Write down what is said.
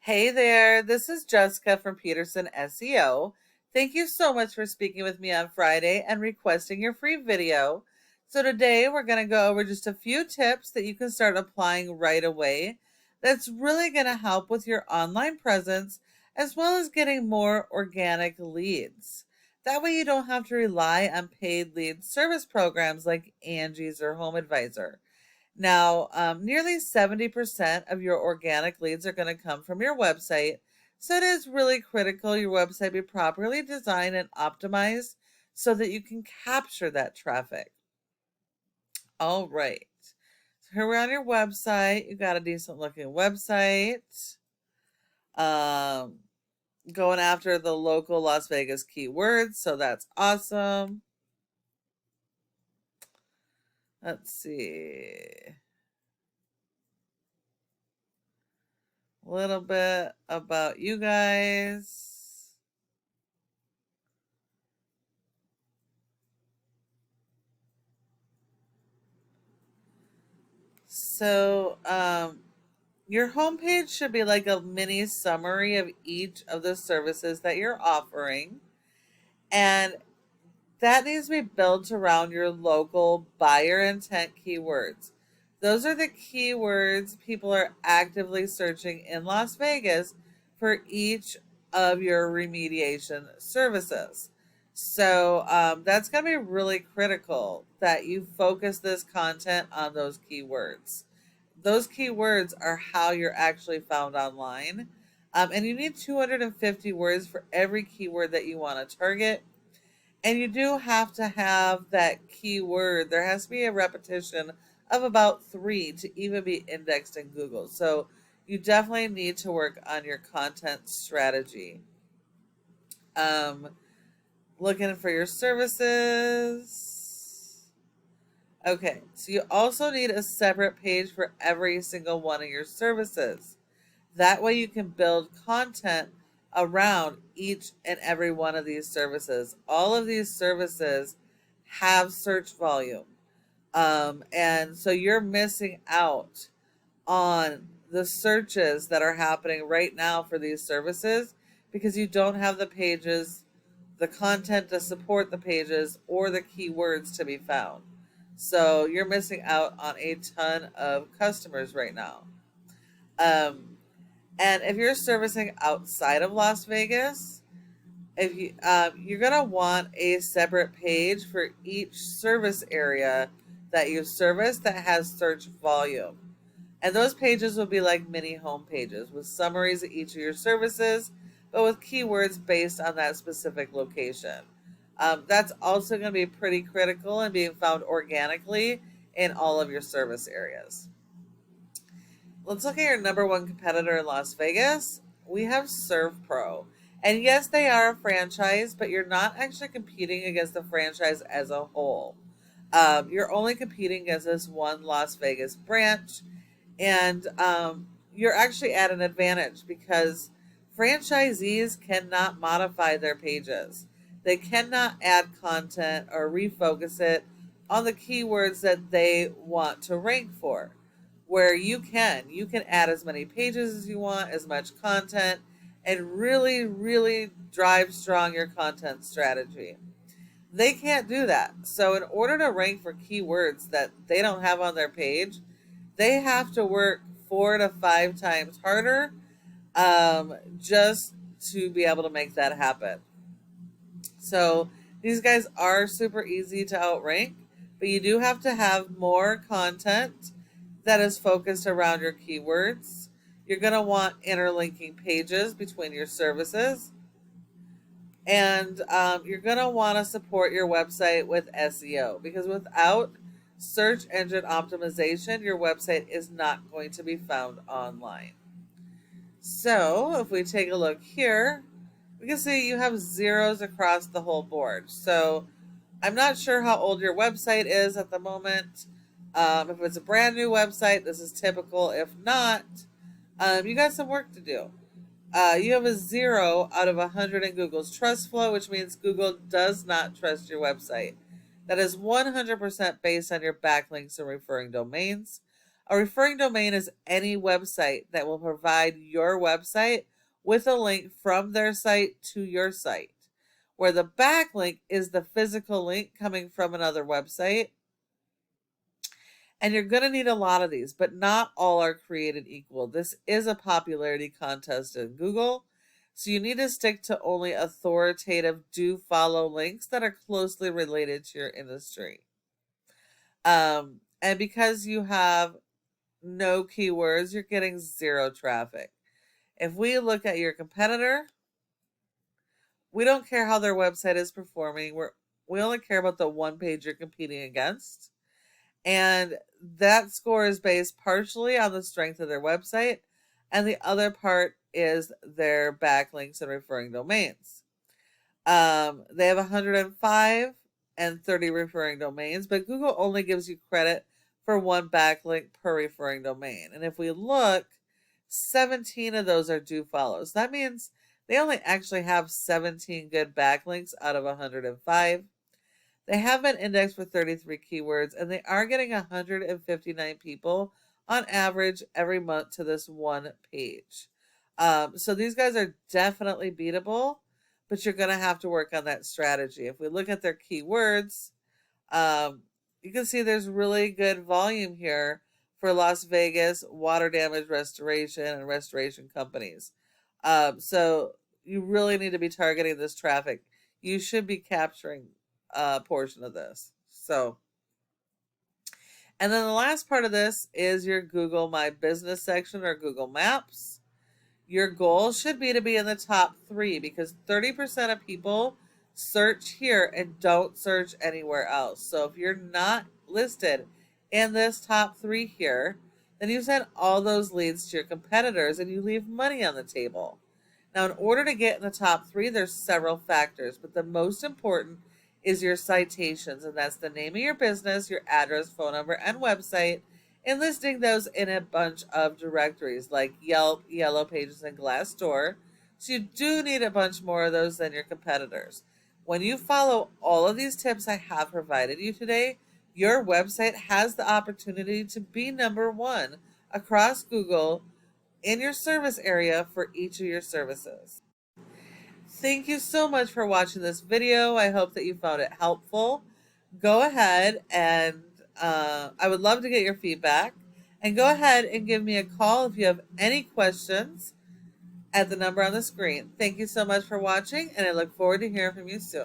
Hey there, this is Jessica from Peterson SEO. Thank you so much for speaking with me on Friday and requesting your free video. So today we're going to go over just a few tips that you can start applying right away that's really going to help with your online presence as well as getting more organic leads. That way you don't have to rely on paid lead service programs like Angie's or Home Advisor. Now, nearly 70% of your organic leads are going to come from your website. So it is really critical your website be properly designed and optimized so that you can capture that traffic. All right. So here we're on your website. You got a decent looking website. Um, Going after the local Las Vegas keywords. So that's awesome. Let's see. A little bit about you guys. So, your homepage should be like a mini summary of each of the services that you're offering. And that needs to be built around your local buyer intent keywords. Those are the keywords people are actively searching in Las Vegas for each of your remediation services. So that's going to be really critical that you focus this content on those keywords. Those keywords are how you're actually found online. And you need 250 words for every keyword that you want to target. And you do have to have that keyword. There has to be a repetition of about 3 to even be indexed in Google. So you definitely need to work on your content strategy. Um, Looking for your services. Okay, so you also need a separate page for every single one of your services. That way you can build content around each and every one of these services. All of these services have search volume. And so you're missing out on the searches that are happening right now for these services because you don't have the pages, the content to support the pages, or the keywords to be found. So you're missing out on a ton of customers right now. Um, and if you're servicing outside of Las Vegas, if you you're gonna want a separate page for each service area that you service that has search volume. And those pages will be like mini home pages with summaries of each of your services, but with keywords based on that specific location. That's also going to be pretty critical in being found organically in all of your service areas. Let's look at your number one competitor in Las Vegas. We have ServPro. And yes, they are a franchise, but you're not actually competing against the franchise as a whole. You're only competing against this one Las Vegas branch. And you're actually at an advantage because franchisees cannot modify their pages. They cannot add content or refocus it on the keywords that they want to rank for. Where you can add as many pages as you want, as much content, and really, really drive strong your content strategy. They can't do that. So in order to rank for keywords that they don't have on their page, they have to work 4 to 5 times harder just to be able to make that happen. So these guys are super easy to outrank, but you do have to have more content that is focused around your keywords. You're going to want interlinking pages between your services. And you're going to want to support your website with SEO because without search engine optimization, your website is not going to be found online. So if we take a look here, we can see you have zeros across the whole board. So I'm not sure how old your website is at the moment. If it's a brand new website, this is typical. If not, you got some work to do. You have a 0 out of 100 in Google's trust flow, which means Google does not trust your website. That is 100% based on your backlinks and referring domains. A referring domain is any website that will provide your website with a link from their site to your site, where the backlink is the physical link coming from another website. And you're going to need a lot of these, but not all are created equal. This is a popularity contest in Google, so you need to stick to only authoritative do-follow links that are closely related to your industry. And because you have no keywords, you're getting zero traffic. If we look at your competitor, we don't care how their website is performing. We only care about the one page you're competing against. And that score is based partially on the strength of their website, and the other part is their backlinks and referring domains. They have 105 and 30 referring domains, but Google only gives you credit for one backlink per referring domain. And if we look, 17 of those are do follows. That means they only actually have 17 good backlinks out of 105. They have been indexed for 33 keywords, and they are getting 159 people on average every month to this one page. So these guys are definitely beatable, but you're going to have to work on that strategy. If we look at their keywords, you can see there's really good volume here for Las Vegas, water damage restoration, and restoration companies. So you really need to be targeting this traffic. You should be capturing a portion of this. So, and then the last part of this is your Google My Business section or Google Maps. Your goal should be to be in the top 3 because 30% of people search here and don't search anywhere else. So if you're not listed in this top 3 here, then you send all those leads to your competitors and you leave money on the table. Now, in order to get in the top 3, there's several factors, but the most important is your citations, and that's the name of your business, your address, phone number, and website, and listing those in a bunch of directories like Yelp, Yellow Pages, and Glassdoor. So you do need a bunch more of those than your competitors. When you follow all of these tips I have provided you today, your website has the opportunity to be number 1 across Google in your service area for each of your services. Thank you so much for watching this video. I hope that you found it helpful. Go ahead and I would love to get your feedback. And go ahead and give me a call if you have any questions at the number on the screen. Thank you so much for watching, and I look forward to hearing from you soon.